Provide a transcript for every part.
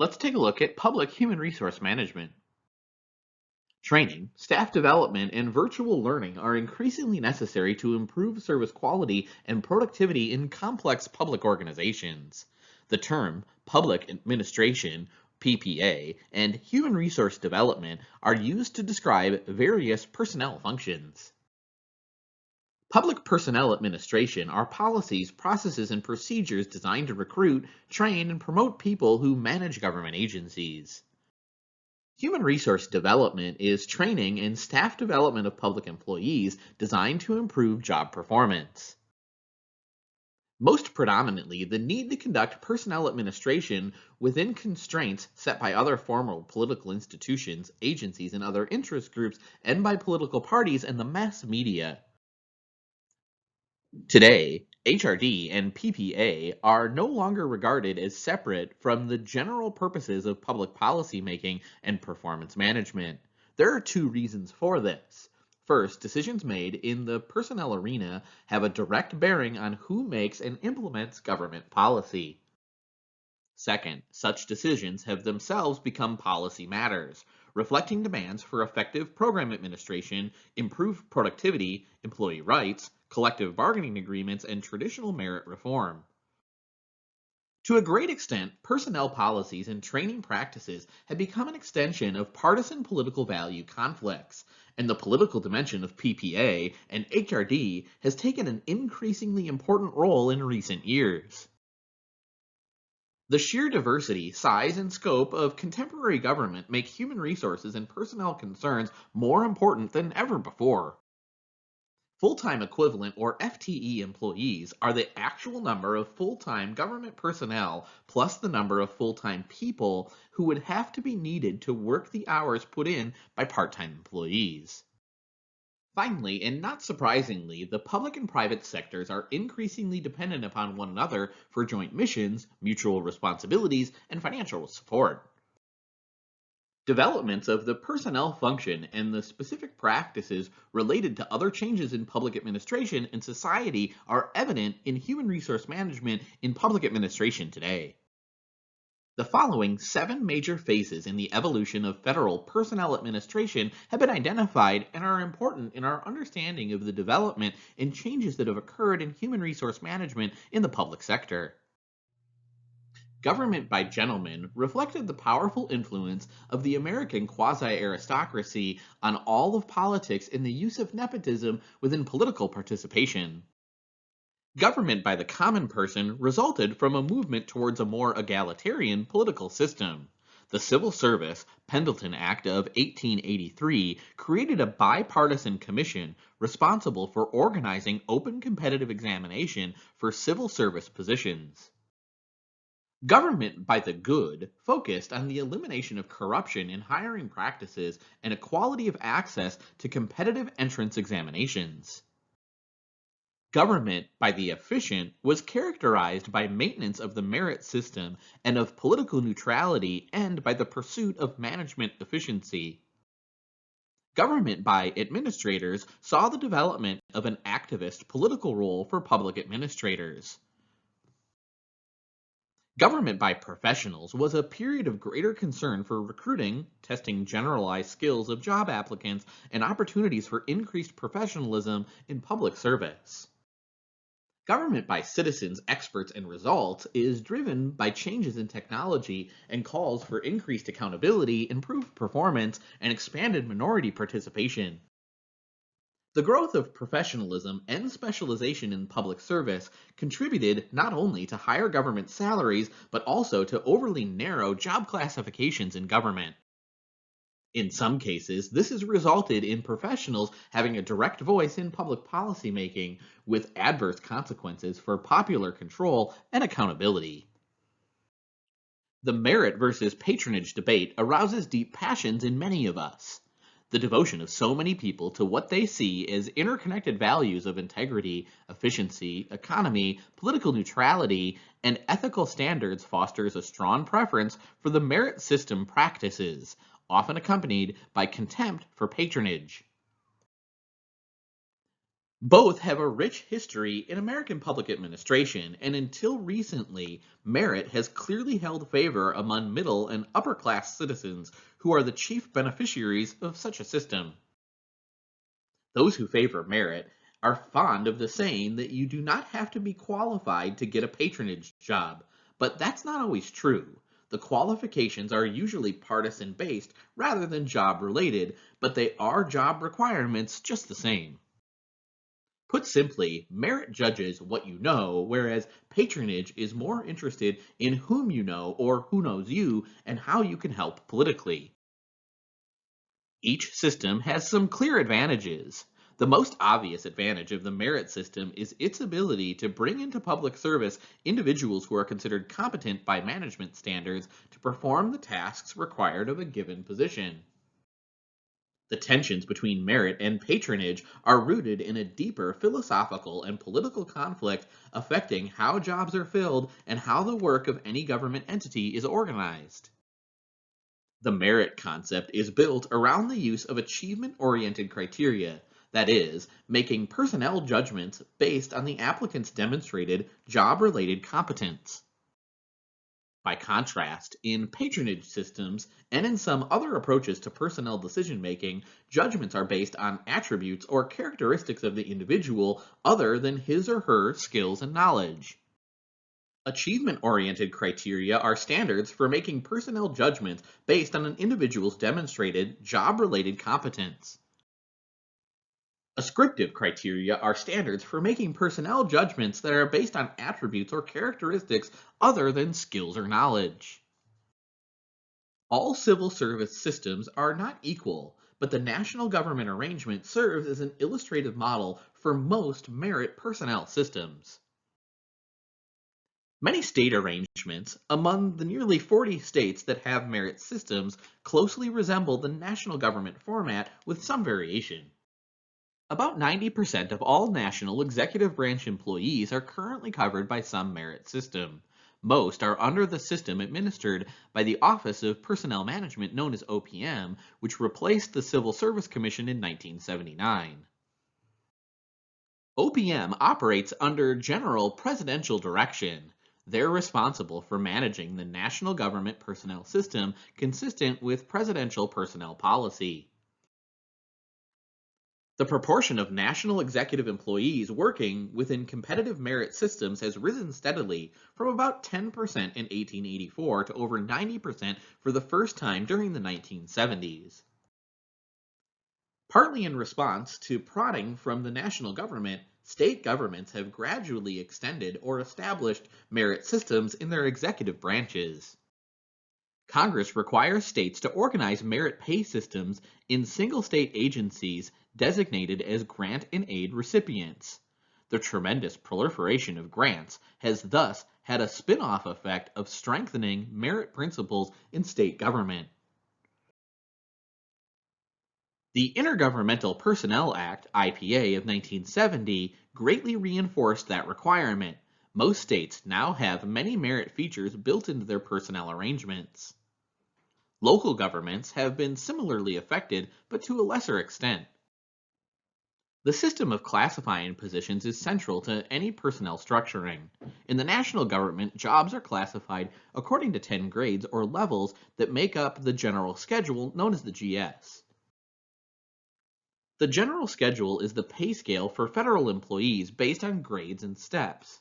Let's take a look at public human resource management. Training, staff development, and virtual learning are increasingly necessary to improve service quality and productivity in complex public organizations. The term public administration, PPA, and human resource development are used to describe various personnel functions. Public personnel administration are policies, processes, and procedures designed to recruit, train, and promote people who manage government agencies. Human resource development is training and staff development of public employees designed to improve job performance. Most predominantly, the need to conduct personnel administration within constraints set by other formal political institutions, agencies, and other interest groups, and by political parties and the mass media. Today, HRD and PPA are no longer regarded as separate from the general purposes of public policy making and performance management. There are two reasons for this. First, decisions made in the personnel arena have a direct bearing on who makes and implements government policy. Second, such decisions have themselves become policy matters, reflecting demands for effective program administration, improved productivity, employee rights, collective bargaining agreements, and traditional merit reform. To a great extent, personnel policies and training practices have become an extension of partisan political value conflicts, and the political dimension of PPA and HRD has taken an increasingly important role in recent years. The sheer diversity, size, and scope of contemporary government make human resources and personnel concerns more important than ever before. Full-time equivalent or FTE employees are the actual number of full-time government personnel plus the number of full-time people who would have to be needed to work the hours put in by part-time employees. Finally, and not surprisingly, the public and private sectors are increasingly dependent upon one another for joint missions, mutual responsibilities, and financial support. Developments of the personnel function and the specific practices related to other changes in public administration and society are evident in human resource management in public administration today. The following 7 major phases in the evolution of federal personnel administration have been identified and are important in our understanding of the development and changes that have occurred in human resource management in the public sector. Government by gentlemen reflected the powerful influence of the American quasi-aristocracy on all of politics in the use of nepotism within political participation. Government by the common person resulted from a movement towards a more egalitarian political system. The Civil Service Pendleton Act of 1883 created a bipartisan commission responsible for organizing open competitive examination for civil service positions. Government by the good focused on the elimination of corruption in hiring practices and equality of access to competitive entrance examinations. Government by the efficient was characterized by maintenance of the merit system and of political neutrality and by the pursuit of management efficiency. Government by administrators saw the development of an activist political role for public administrators. Government by professionals was a period of greater concern for recruiting, testing generalized skills of job applicants, and opportunities for increased professionalism in public service. Government by citizens, experts, and results is driven by changes in technology and calls for increased accountability, improved performance, and expanded minority participation. The growth of professionalism and specialization in public service contributed not only to higher government salaries, but also to overly narrow job classifications in government. In some cases, this has resulted in professionals having a direct voice in public policy making, with adverse consequences for popular control and accountability. The merit versus patronage debate arouses deep passions in many of us. The devotion of so many people to what they see as interconnected values of integrity, efficiency, economy, political neutrality, and ethical standards fosters a strong preference for the merit system practices, often accompanied by contempt for patronage. Both have a rich history in American public administration, and until recently, merit has clearly held favor among middle and upper class citizens who are the chief beneficiaries of such a system. Those who favor merit are fond of the saying that you do not have to be qualified to get a patronage job, but that's not always true. The qualifications are usually partisan based rather than job related, but they are job requirements just the same. Put simply, merit judges what you know, whereas patronage is more interested in whom you know or who knows you and how you can help politically. Each system has some clear advantages. The most obvious advantage of the merit system is its ability to bring into public service individuals who are considered competent by management standards to perform the tasks required of a given position. The tensions between merit and patronage are rooted in a deeper philosophical and political conflict affecting how jobs are filled and how the work of any government entity is organized. The merit concept is built around the use of achievement-oriented criteria, that is, making personnel judgments based on the applicant's demonstrated job-related competence. By contrast, in patronage systems and in some other approaches to personnel decision-making, judgments are based on attributes or characteristics of the individual other than his or her skills and knowledge. Achievement-oriented criteria are standards for making personnel judgments based on an individual's demonstrated job-related competence. Ascriptive criteria are standards for making personnel judgments that are based on attributes or characteristics other than skills or knowledge. All civil service systems are not equal, but the national government arrangement serves as an illustrative model for most merit personnel systems. Many state arrangements, among the nearly 40 states that have merit systems, closely resemble the national government format with some variation. About 90% of all national executive branch employees are currently covered by some merit system. Most are under the system administered by the Office of Personnel Management known as OPM, which replaced the Civil Service Commission in 1979. OPM operates under general presidential direction. They're responsible for managing the national government personnel system consistent with presidential personnel policy. The proportion of national executive employees working within competitive merit systems has risen steadily from about 10% in 1884 to over 90% for the first time during the 1970s. Partly in response to prodding from the national government, state governments have gradually extended or established merit systems in their executive branches. Congress requires states to organize merit pay systems in single state agencies designated as grant and aid recipients. The tremendous proliferation of grants has thus had a spin-off effect of strengthening merit principles in state government. The Intergovernmental Personnel Act, IPA, of 1970 greatly reinforced that requirement. Most states now have many merit features built into their personnel arrangements. Local governments have been similarly affected, but to a lesser extent. The system of classifying positions is central to any personnel structuring. In the national government, jobs are classified according to 10 grades or levels that make up the general schedule known as the GS. The general schedule is the pay scale for federal employees based on grades and steps.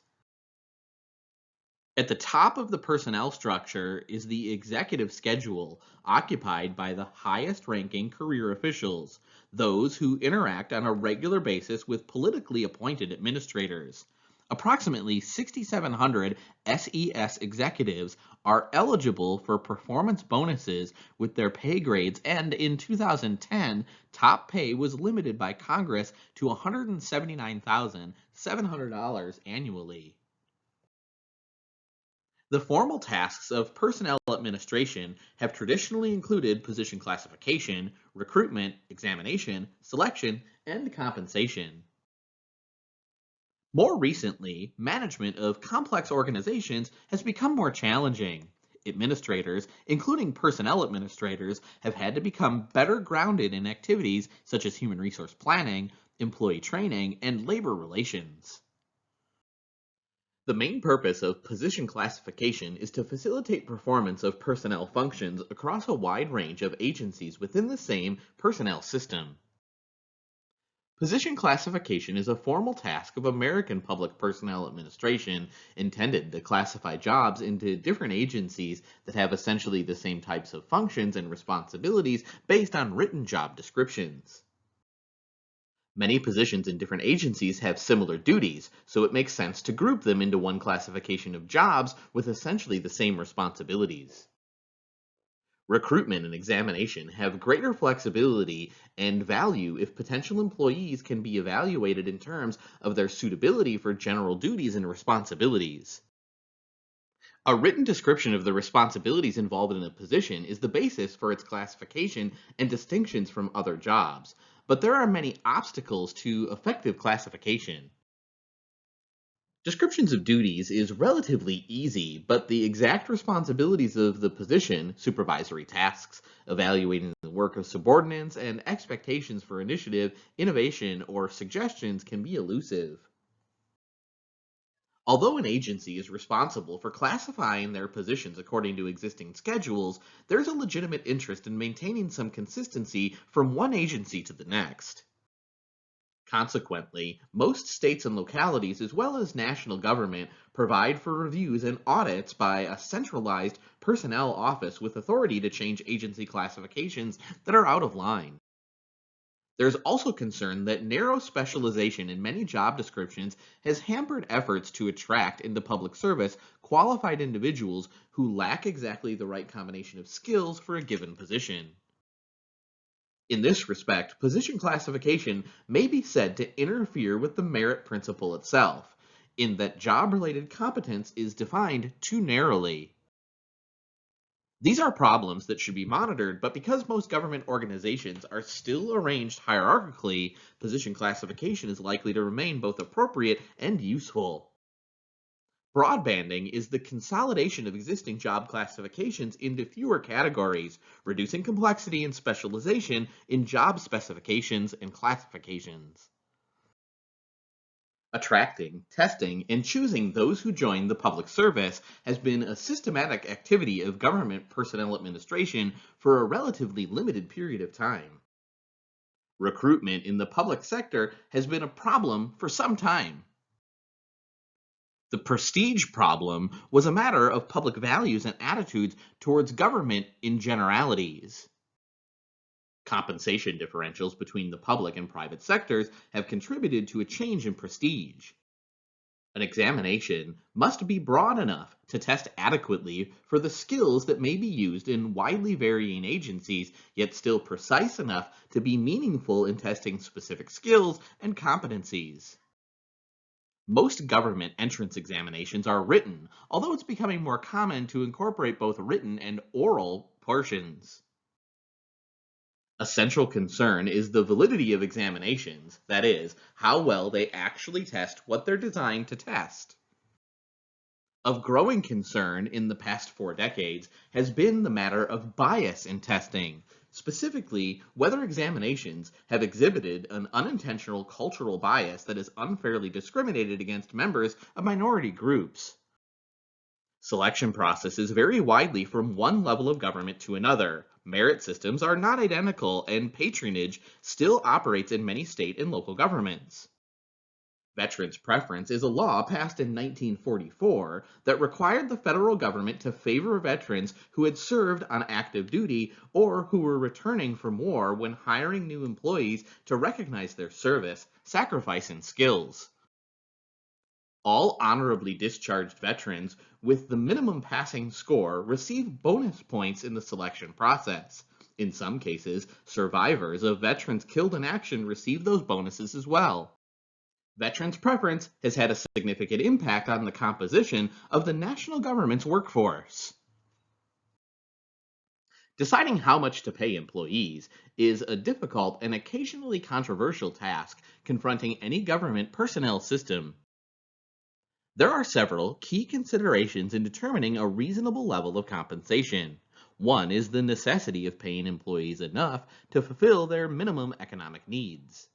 At the top of the personnel structure is the executive schedule, occupied by the highest ranking career officials, those who interact on a regular basis with politically appointed administrators. Approximately 6,700 SES executives are eligible for performance bonuses with their pay grades, and in 2010, top pay was limited by Congress to $179,700 annually. The formal tasks of personnel administration have traditionally included position classification, recruitment, examination, selection, and compensation. More recently, management of complex organizations has become more challenging. Administrators, including personnel administrators, have had to become better grounded in activities such as human resource planning, employee training, and labor relations. The main purpose of position classification is to facilitate performance of personnel functions across a wide range of agencies within the same personnel system. Position classification is a formal task of American Public Personnel Administration intended to classify jobs into different agencies that have essentially the same types of functions and responsibilities based on written job descriptions. Many positions in different agencies have similar duties, so it makes sense to group them into one classification of jobs with essentially the same responsibilities. Recruitment and examination have greater flexibility and value if potential employees can be evaluated in terms of their suitability for general duties and responsibilities. A written description of the responsibilities involved in a position is the basis for its classification and distinctions from other jobs, but there are many obstacles to effective classification. Descriptions of duties is relatively easy, but the exact responsibilities of the position, supervisory tasks, evaluating the work of subordinates, and expectations for initiative, innovation, or suggestions can be elusive. Although an agency is responsible for classifying their positions according to existing schedules, there's a legitimate interest in maintaining some consistency from one agency to the next. Consequently, most states and localities, as well as national government, provide for reviews and audits by a centralized personnel office with authority to change agency classifications that are out of line. There's also concern that narrow specialization in many job descriptions has hampered efforts to attract into public service qualified individuals who lack exactly the right combination of skills for a given position. In this respect, position classification may be said to interfere with the merit principle itself, in that job-related competence is defined too narrowly. These are problems that should be monitored, but because most government organizations are still arranged hierarchically, position classification is likely to remain both appropriate and useful. Broadbanding is the consolidation of existing job classifications into fewer categories, reducing complexity and specialization in job specifications and classifications. Attracting, testing, and choosing those who join the public service has been a systematic activity of government personnel administration for a relatively limited period of time. Recruitment in the public sector has been a problem for some time. The prestige problem was a matter of public values and attitudes towards government in generalities. Compensation differentials between the public and private sectors have contributed to a change in prestige. An examination must be broad enough to test adequately for the skills that may be used in widely varying agencies, yet still precise enough to be meaningful in testing specific skills and competencies. Most government entrance examinations are written, although it's becoming more common to incorporate both written and oral portions. A central concern is the validity of examinations, that is, how well they actually test what they're designed to test. Of growing concern in the past 4 decades has been the matter of bias in testing, specifically whether examinations have exhibited an unintentional cultural bias that has unfairly discriminated against members of minority groups. Selection processes vary widely from one level of government to another. Merit systems are not identical, and patronage still operates in many state and local governments. Veterans preference is a law passed in 1944 that required the federal government to favor veterans who had served on active duty or who were returning from war when hiring new employees to recognize their service, sacrifice, and skills. All honorably discharged veterans with the minimum passing score receive bonus points in the selection process. In some cases, survivors of veterans killed in action receive those bonuses as well. Veterans preference has had a significant impact on the composition of the national government's workforce. Deciding how much to pay employees is a difficult and occasionally controversial task confronting any government personnel system. There are several key considerations in determining a reasonable level of compensation. One is the necessity of paying employees enough to fulfill their minimum economic needs.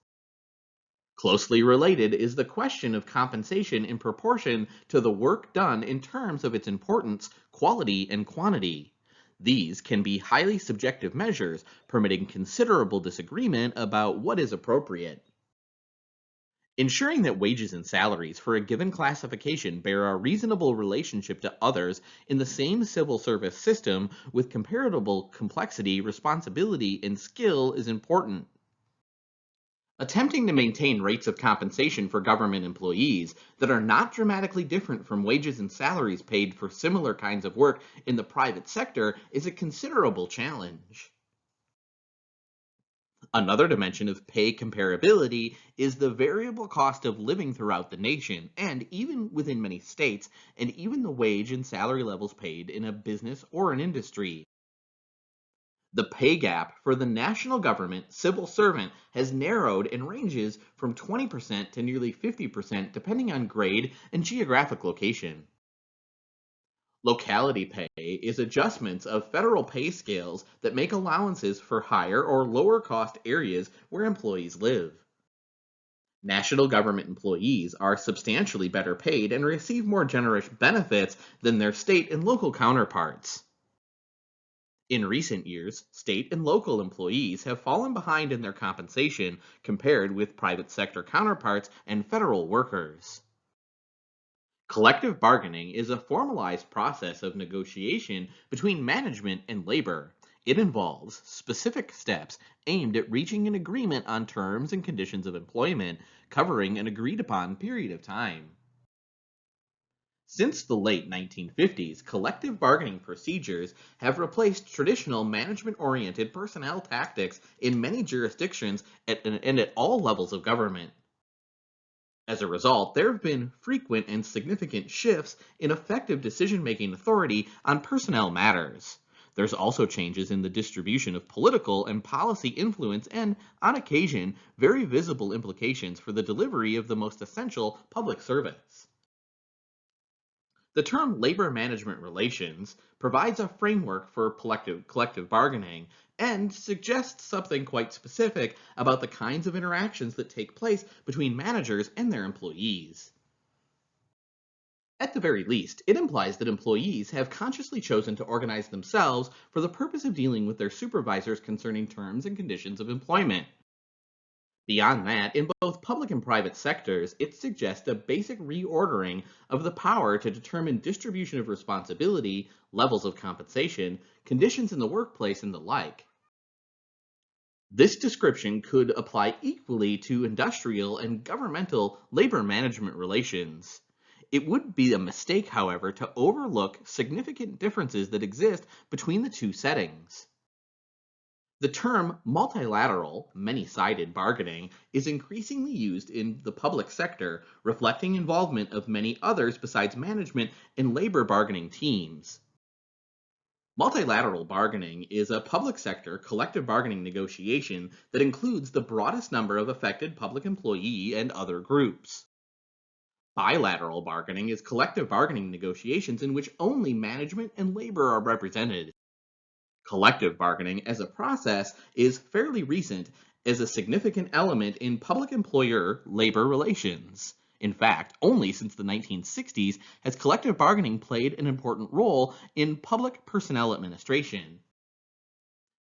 Closely related is the question of compensation in proportion to the work done in terms of its importance, quality, and quantity. These can be highly subjective measures, permitting considerable disagreement about what is appropriate. Ensuring that wages and salaries for a given classification bear a reasonable relationship to others in the same civil service system with comparable complexity, responsibility, and skill is important. Attempting to maintain rates of compensation for government employees that are not dramatically different from wages and salaries paid for similar kinds of work in the private sector is a considerable challenge. Another dimension of pay comparability is the variable cost of living throughout the nation, and even within many states, and even the wage and salary levels paid in a business or an industry. The pay gap for the national government civil servant has narrowed and ranges from 20% to nearly 50% depending on grade and geographic location. Locality pay is adjustments of federal pay scales that make allowances for higher or lower cost areas where employees live. National government employees are substantially better paid and receive more generous benefits than their state and local counterparts. In recent years, state and local employees have fallen behind in their compensation compared with private sector counterparts and federal workers. Collective bargaining is a formalized process of negotiation between management and labor. It involves specific steps aimed at reaching an agreement on terms and conditions of employment, covering an agreed upon period of time. Since the late 1950s, collective bargaining procedures have replaced traditional management-oriented personnel tactics in many jurisdictions and at all levels of government. As a result, there have been frequent and significant shifts in effective decision-making authority on personnel matters. There's also changes in the distribution of political and policy influence and, on occasion, very visible implications for the delivery of the most essential public service. The term labor management relations provides a framework for collective bargaining and suggests something quite specific about the kinds of interactions that take place between managers and their employees. At the very least, it implies that employees have consciously chosen to organize themselves for the purpose of dealing with their supervisors concerning terms and conditions of employment. Beyond that, in both public and private sectors, it suggests a basic reordering of the power to determine distribution of responsibility, levels of compensation, conditions in the workplace, and the like. This description could apply equally to industrial and governmental labor management relations. It would be a mistake, however, to overlook significant differences that exist between the two settings. The term multilateral, many-sided bargaining is increasingly used in the public sector, reflecting involvement of many others besides management in labor bargaining teams. Multilateral bargaining is a public sector collective bargaining negotiation that includes the broadest number of affected public employee and other groups. Bilateral bargaining is collective bargaining negotiations in which only management and labor are represented. Collective bargaining as a process is fairly recent as a significant element in public employer labor relations. In fact, only since the 1960s has collective bargaining played an important role in public personnel administration.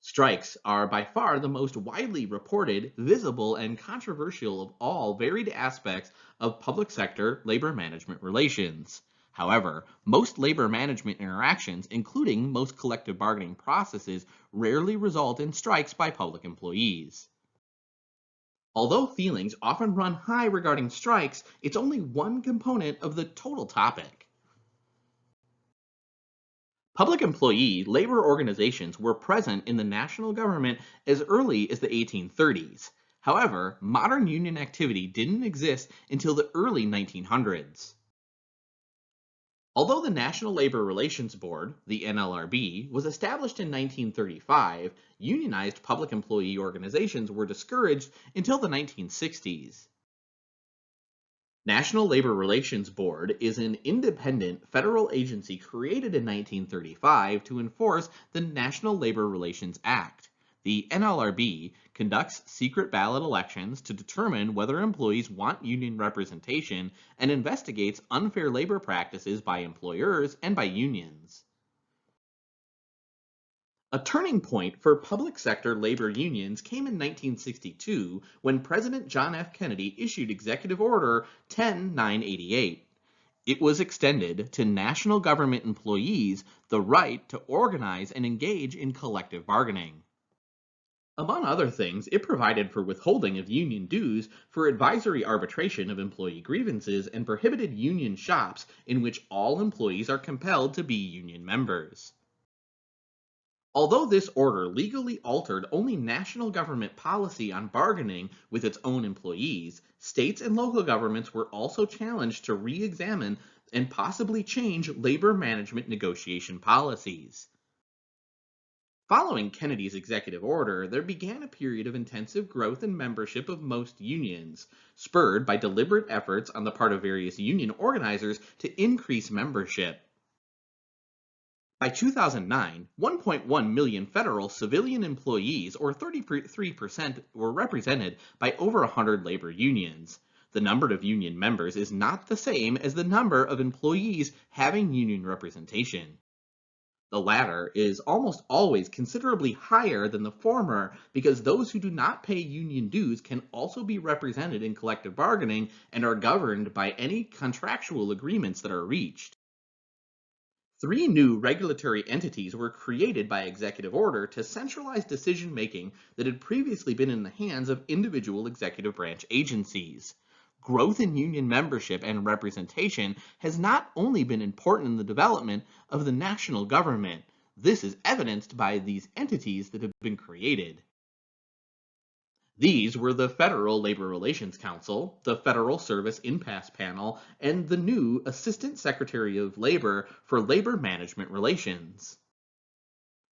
Strikes are by far the most widely reported, visible, and controversial of all varied aspects of public sector labor management relations. However, most labor management interactions, including most collective bargaining processes, rarely result in strikes by public employees. Although feelings often run high regarding strikes, it's only one component of the total topic. Public employee labor organizations were present in the national government as early as the 1830s. However, modern union activity didn't exist until the early 1900s. Although the National Labor Relations Board, the NLRB, was established in 1935, unionized public employee organizations were discouraged until the 1960s. National Labor Relations Board is an independent federal agency created in 1935 to enforce the National Labor Relations Act. The NLRB conducts secret ballot elections to determine whether employees want union representation and investigates unfair labor practices by employers and by unions. A turning point for public sector labor unions came in 1962 when President John F. Kennedy issued Executive Order 10988. It was extended to national government employees the right to organize and engage in collective bargaining. Among other things, it provided for withholding of union dues for advisory arbitration of employee grievances and prohibited union shops in which all employees are compelled to be union members. Although this order legally altered only national government policy on bargaining with its own employees, states and local governments were also challenged to re-examine and possibly change labor management negotiation policies. Following Kennedy's executive order, there began a period of intensive growth in membership of most unions, spurred by deliberate efforts on the part of various union organizers to increase membership. By 2009, 1.1 million federal civilian employees, or 33%, were represented by over 100 labor unions. The number of union members is not the same as the number of employees having union representation. The latter is almost always considerably higher than the former because those who do not pay union dues can also be represented in collective bargaining and are governed by any contractual agreements that are reached. 3 new regulatory entities were created by executive order to centralize decision-making that had previously been in the hands of individual executive branch agencies. Growth in union membership and representation has not only been important in the development of the national government, this is evidenced by these entities that have been created. These were the Federal Labor Relations Council, the Federal Service Impasse Panel, and the new Assistant Secretary of Labor for Labor Management Relations.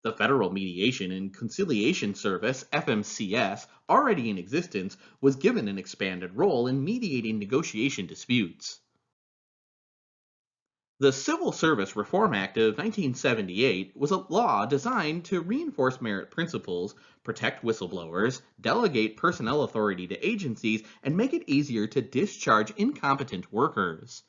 The Federal Mediation and Conciliation Service, FMCS, already in existence, was given an expanded role in mediating negotiation disputes. The Civil Service Reform Act of 1978 was a law designed to reinforce merit principles, protect whistleblowers, delegate personnel authority to agencies, and make it easier to discharge incompetent workers.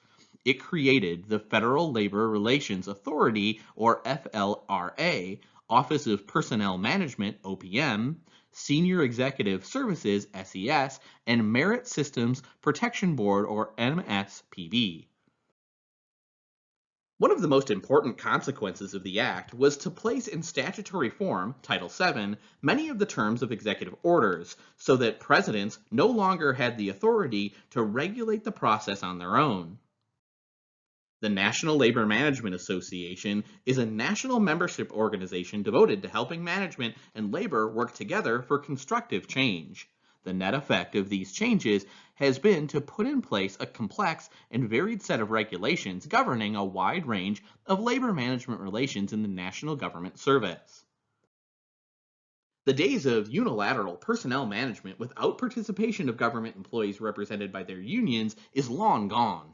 It created the Federal Labor Relations Authority, or FLRA, Office of Personnel Management, OPM, Senior Executive Services, SES, and Merit Systems Protection Board, or MSPB. One of the most important consequences of the Act was to place in statutory form, Title VII, many of the terms of executive orders, so that presidents no longer had the authority to regulate the process on their own. The National Labor Management Association is a national membership organization devoted to helping management and labor work together for constructive change. The net effect of these changes has been to put in place a complex and varied set of regulations governing a wide range of labor management relations in the national government service. The days of unilateral personnel management without participation of government employees represented by their unions is long gone.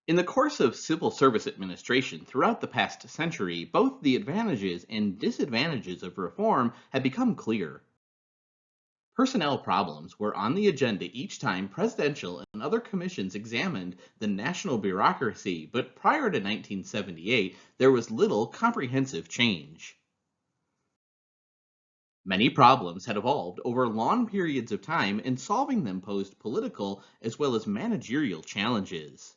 In the course of civil service administration throughout the past century, both the advantages and disadvantages of reform have become clear. Personnel problems were on the agenda each time presidential and other commissions examined the national bureaucracy, but prior to 1978, there was little comprehensive change. Many problems had evolved over long periods of time, and solving them posed political as well as managerial challenges.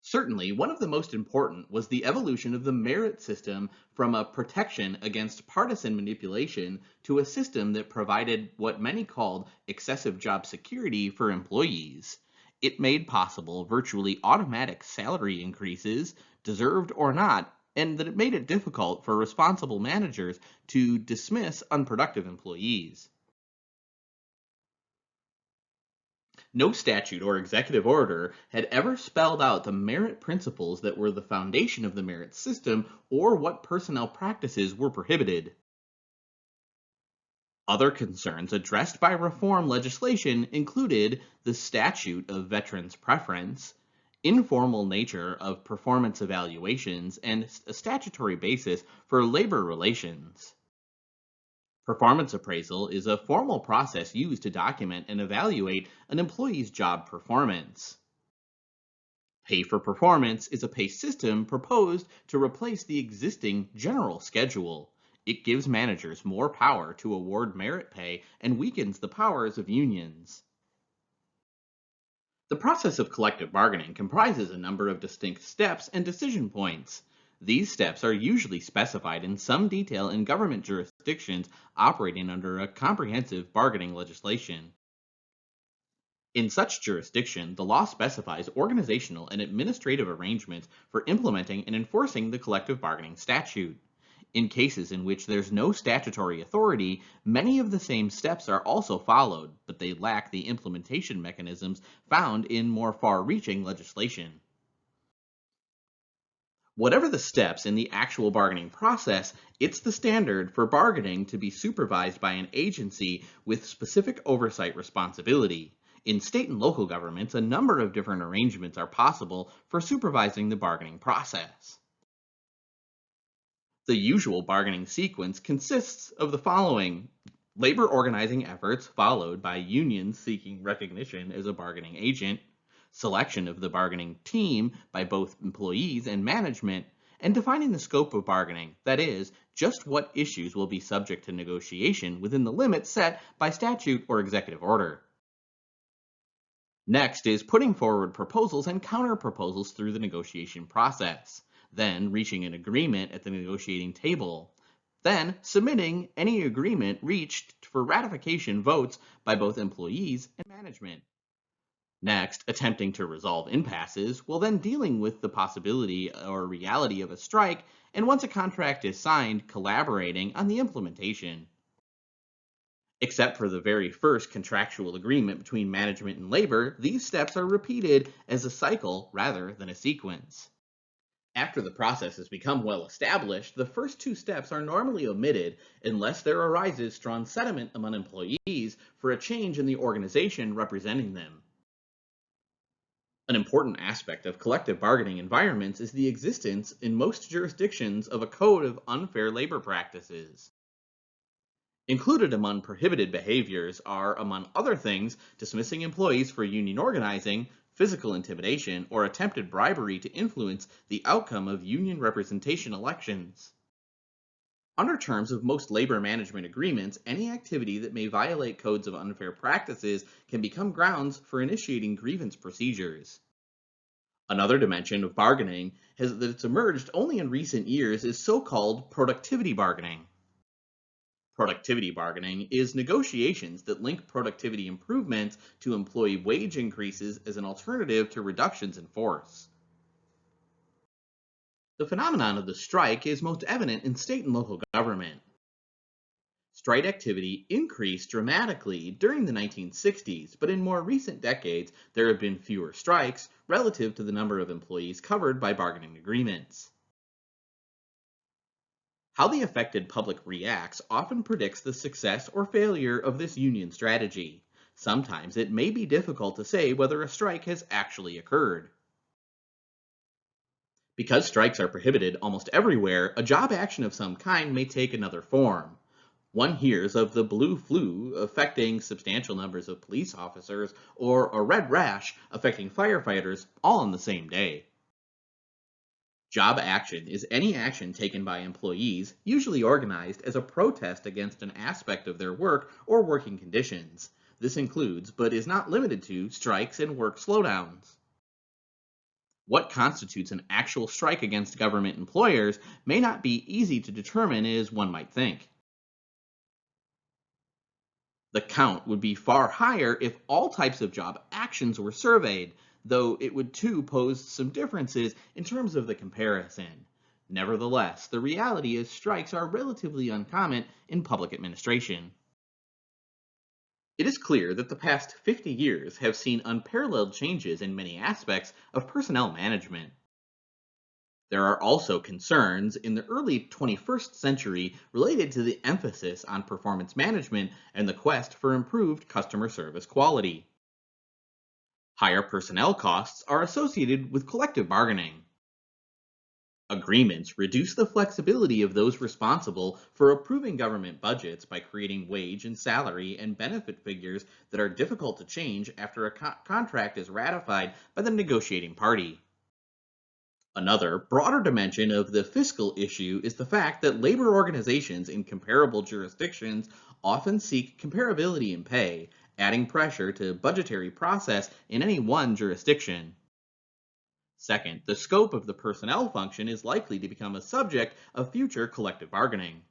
Certainly, one of the most important was the evolution of the merit system from a protection against partisan manipulation to a system that provided what many called excessive job security for employees. It made possible virtually automatic salary increases, deserved or not, and that it made it difficult for responsible managers to dismiss unproductive employees. No statute or executive order had ever spelled out the merit principles that were the foundation of the merit system or what personnel practices were prohibited. Other concerns addressed by reform legislation included the statute of veterans' preference, informal nature of performance evaluations, and a statutory basis for labor relations. Performance appraisal is a formal process used to document and evaluate an employee's job performance. Pay for performance is a pay system proposed to replace the existing general schedule. It gives managers more power to award merit pay and weakens the powers of unions. The process of collective bargaining comprises a number of distinct steps and decision points. These steps are usually specified in some detail in government jurisdictions operating under a comprehensive bargaining legislation. In such jurisdiction, the law specifies organizational and administrative arrangements for implementing and enforcing the collective bargaining statute. In cases in which there's no statutory authority, many of the same steps are also followed, but they lack the implementation mechanisms found in more far-reaching legislation. Whatever the steps in the actual bargaining process, it's the standard for bargaining to be supervised by an agency with specific oversight responsibility. In state and local governments, a number of different arrangements are possible for supervising the bargaining process. The usual bargaining sequence consists of the following: labor organizing efforts followed by unions seeking recognition as a bargaining agent, selection of the bargaining team by both employees and management, and defining the scope of bargaining, that is, just what issues will be subject to negotiation within the limits set by statute or executive order. Next is putting forward proposals and counter-proposals through the negotiation process, then reaching an agreement at the negotiating table, then submitting any agreement reached for ratification votes by both employees and management. Next, attempting to resolve impasses, while then dealing with the possibility or reality of a strike, and once a contract is signed, collaborating on the implementation. Except for the very first contractual agreement between management and labor, these steps are repeated as a cycle rather than a sequence. After the process has become well established, the first two steps are normally omitted unless there arises strong sentiment among employees for a change in the organization representing them. An important aspect of collective bargaining environments is the existence in most jurisdictions of a code of unfair labor practices. Included among prohibited behaviors are, among other things, dismissing employees for union organizing, physical intimidation, or attempted bribery to influence the outcome of union representation elections. Under terms of most labor management agreements, any activity that may violate codes of unfair practices can become grounds for initiating grievance procedures. Another dimension of bargaining that's emerged only in recent years is so-called productivity bargaining. Productivity bargaining is negotiations that link productivity improvements to employee wage increases as an alternative to reductions in force. The phenomenon of the strike is most evident in state and local government. Strike activity increased dramatically during the 1960s, but in more recent decades, there have been fewer strikes relative to the number of employees covered by bargaining agreements. How the affected public reacts often predicts the success or failure of this union strategy. Sometimes it may be difficult to say whether a strike has actually occurred. Because strikes are prohibited almost everywhere, a job action of some kind may take another form. One hears of the blue flu affecting substantial numbers of police officers, or a red rash affecting firefighters, all on the same day. Job action is any action taken by employees, usually organized as a protest against an aspect of their work or working conditions. This includes, but is not limited to, strikes and work slowdowns. What constitutes an actual strike against government employers may not be easy to determine as one might think. The count would be far higher if all types of job actions were surveyed, though it would too pose some differences in terms of the comparison. Nevertheless, the reality is strikes are relatively uncommon in public administration. It is clear that the past 50 years have seen unparalleled changes in many aspects of personnel management. There are also concerns in the early 21st century related to the emphasis on performance management and the quest for improved customer service quality. Higher personnel costs are associated with collective bargaining. Agreements reduce the flexibility of those responsible for approving government budgets by creating wage and salary and benefit figures that are difficult to change after a contract is ratified by the negotiating party. Another, broader dimension of the fiscal issue is the fact that labor organizations in comparable jurisdictions often seek comparability in pay, adding pressure to budgetary process in any one jurisdiction. Second, the scope of the personnel function is likely to become a subject of future collective bargaining.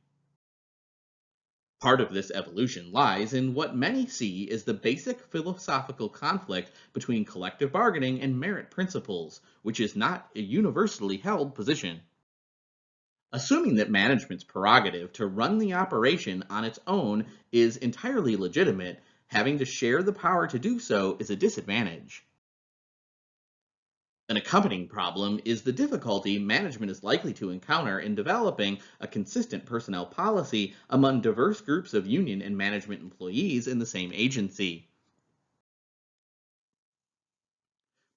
Part of this evolution lies in what many see as the basic philosophical conflict between collective bargaining and merit principles, which is not a universally held position. Assuming that management's prerogative to run the operation on its own is entirely legitimate, having to share the power to do so is a disadvantage. An accompanying problem is the difficulty management is likely to encounter in developing a consistent personnel policy among diverse groups of union and management employees in the same agency.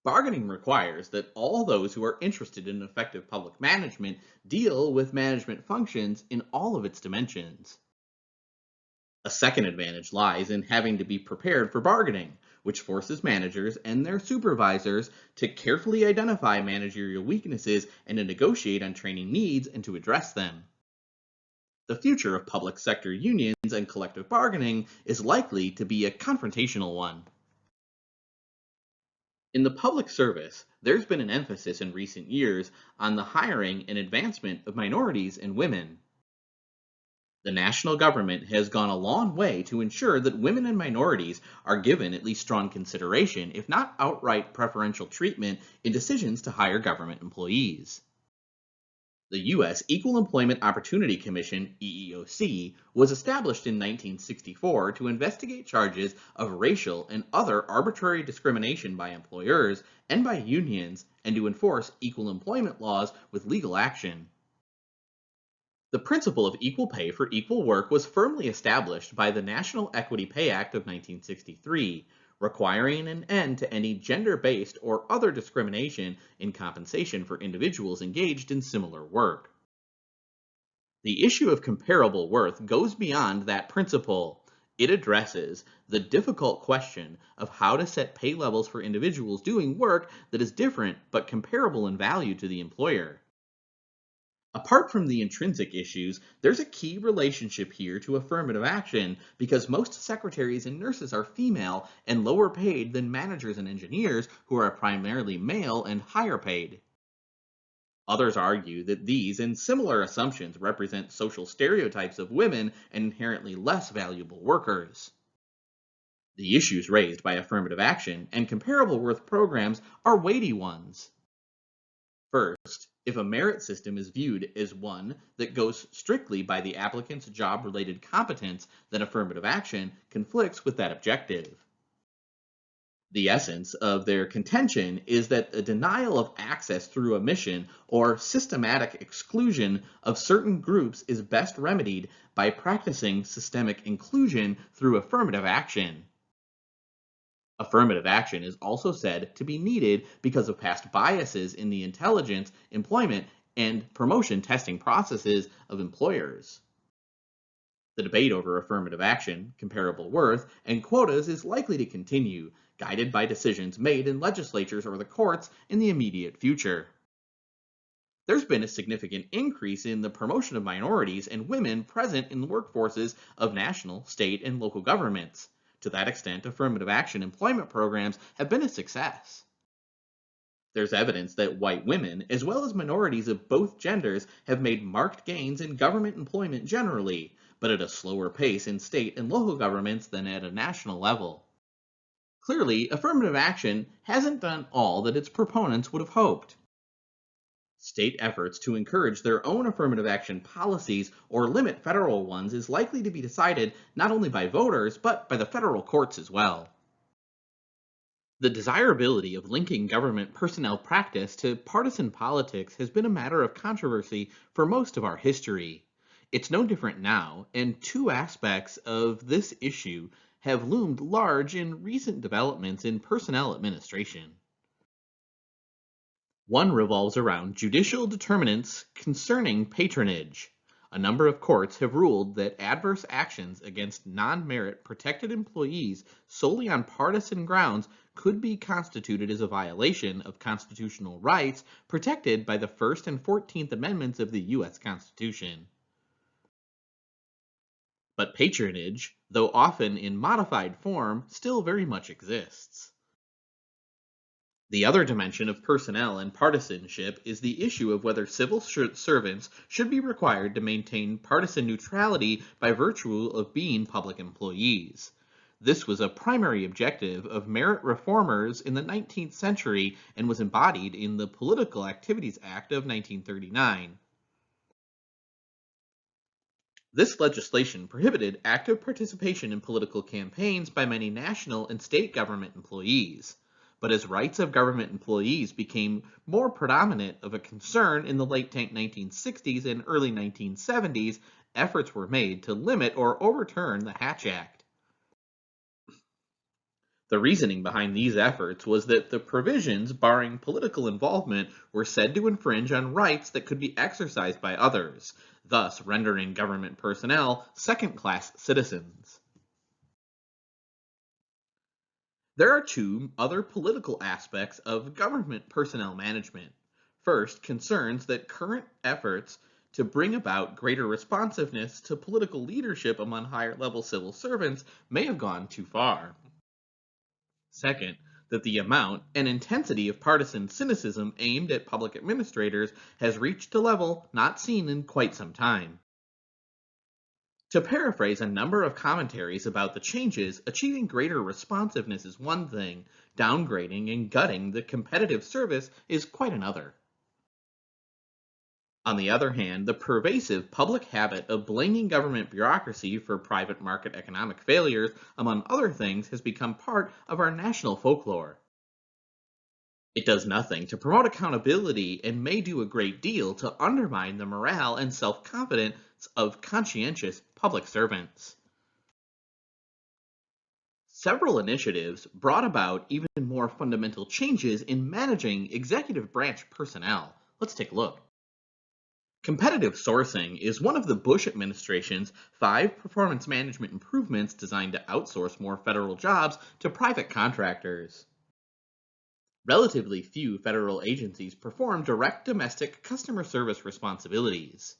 Bargaining requires that all those who are interested in effective public management deal with management functions in all of its dimensions. A second advantage lies in having to be prepared for bargaining, which forces managers and their supervisors to carefully identify managerial weaknesses and to negotiate on training needs and to address them. The future of public sector unions and collective bargaining is likely to be a confrontational one. In the public service, there's been an emphasis in recent years on the hiring and advancement of minorities and women. The national government has gone a long way to ensure that women and minorities are given at least strong consideration, if not outright preferential treatment, in decisions to hire government employees. The U.S. Equal Employment Opportunity Commission, EEOC, was established in 1964 to investigate charges of racial and other arbitrary discrimination by employers and by unions and to enforce equal employment laws with legal action. The principle of equal pay for equal work was firmly established by the National Equity Pay Act of 1963, requiring an end to any gender-based or other discrimination in compensation for individuals engaged in similar work. The issue of comparable worth goes beyond that principle. It addresses the difficult question of how to set pay levels for individuals doing work that is different but comparable in value to the employer. Apart from the intrinsic issues, there's a key relationship here to affirmative action because most secretaries and nurses are female and lower paid than managers and engineers who are primarily male and higher paid. Others argue that these and similar assumptions represent social stereotypes of women and inherently less valuable workers. The issues raised by affirmative action and comparable worth programs are weighty ones. First, if a merit system is viewed as one that goes strictly by the applicant's job-related competence, then affirmative action conflicts with that objective. The essence of their contention is that a denial of access through omission or systematic exclusion of certain groups is best remedied by practicing systemic inclusion through affirmative action. Affirmative action is also said to be needed because of past biases in the intelligence, employment, and promotion testing processes of employers. The debate over affirmative action, comparable worth, and quotas is likely to continue, guided by decisions made in legislatures or the courts in the immediate future. There's been a significant increase in the promotion of minorities and women present in the workforces of national, state, and local governments. To that extent, affirmative action employment programs have been a success. There's evidence that white women, as well as minorities of both genders, have made marked gains in government employment generally, but at a slower pace in state and local governments than at a national level. Clearly, affirmative action hasn't done all that its proponents would have hoped. State efforts to encourage their own affirmative action policies or limit federal ones is likely to be decided not only by voters, but by the federal courts as well. The desirability of linking government personnel practice to partisan politics has been a matter of controversy for most of our history. It's no different now, and two aspects of this issue have loomed large in recent developments in personnel administration. One revolves around judicial determinants concerning patronage. A number of courts have ruled that adverse actions against non-merit protected employees solely on partisan grounds could be constituted as a violation of constitutional rights protected by the First and 14th Amendments of the U.S. Constitution. But patronage, though often in modified form, still very much exists. The other dimension of personnel and partisanship is the issue of whether civil servants should be required to maintain partisan neutrality by virtue of being public employees. This was a primary objective of merit reformers in the 19th century and was embodied in the Political Activities Act of 1939. This legislation prohibited active participation in political campaigns by many national and state government employees. But as rights of government employees became more predominant of a concern in the late 1960s and early 1970s, efforts were made to limit or overturn the Hatch Act. The reasoning behind these efforts was that the provisions barring political involvement were said to infringe on rights that could be exercised by others, thus rendering government personnel second-class citizens. There are two other political aspects of government personnel management. First, concerns that current efforts to bring about greater responsiveness to political leadership among higher-level civil servants may have gone too far. Second, that the amount and intensity of partisan cynicism aimed at public administrators has reached a level not seen in quite some time. To paraphrase a number of commentaries about the changes, achieving greater responsiveness is one thing, downgrading and gutting the competitive service is quite another. On the other hand, the pervasive public habit of blaming government bureaucracy for private market economic failures, among other things, has become part of our national folklore. It does nothing to promote accountability and may do a great deal to undermine the morale and self-confidence of conscientious public servants. Several initiatives brought about even more fundamental changes in managing executive branch personnel. Let's take a look. Competitive sourcing is one of the Bush administration's 5 performance management improvements designed to outsource more federal jobs to private contractors. Relatively few federal agencies perform direct domestic customer service responsibilities.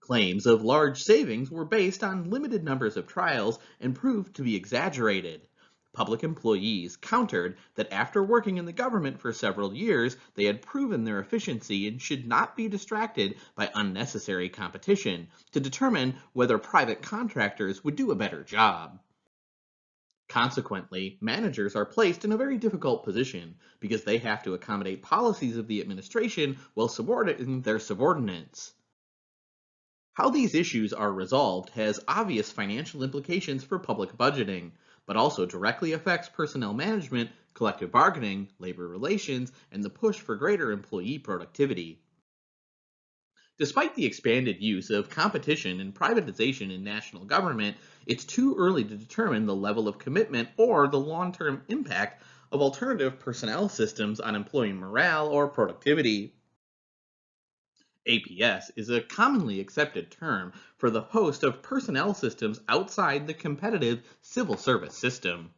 Claims of large savings were based on limited numbers of trials and proved to be exaggerated. Public employees countered that after working in the government for several years, they had proven their efficiency and should not be distracted by unnecessary competition to determine whether private contractors would do a better job. Consequently, managers are placed in a very difficult position because they have to accommodate policies of the administration while subordinating their subordinates. How these issues are resolved has obvious financial implications for public budgeting, but also directly affects personnel management, collective bargaining, labor relations, and the push for greater employee productivity. Despite the expanded use of competition and privatization in national government, it's too early to determine the level of commitment or the long-term impact of alternative personnel systems on employee morale or productivity. APS is a commonly accepted term for the host of personnel systems outside the competitive civil service system.